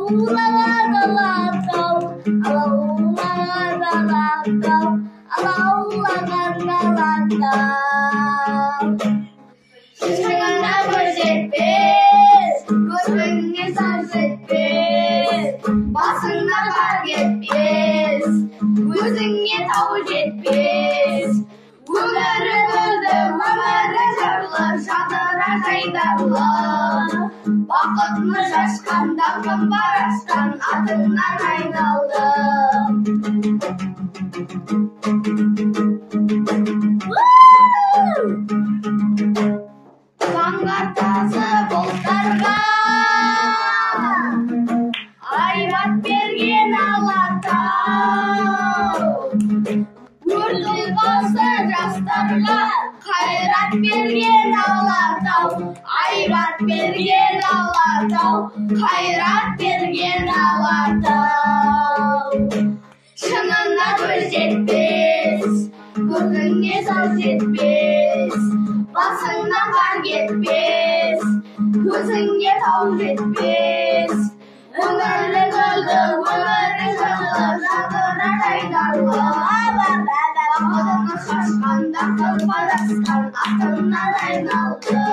Şaşkında gözetmez, gözünge sarf etmez, basında fark etmez, gözünge tavuş etmez. Ömürü güldüm, ömürü jarlı, şadıra kaydarlı. Vakıtlı şaşkanda kımbar açtan atından ayналды. Заңғартасы бұлттарға айбат берген Алатау. Өртілғасы жастарға қайрат берген Алатау. Айбат берген Алатау, қайрат берген Алатау. Шынына көз жетпес, көзіңе саз жетпес, басыңнан қар кетпес, көзіңе тау жетпес. Өмірлі гүлді, өмірлі жылы, жадыра жайдарлы. Бақытыңыз шашқанда қылпадасқан атыңнан айналды.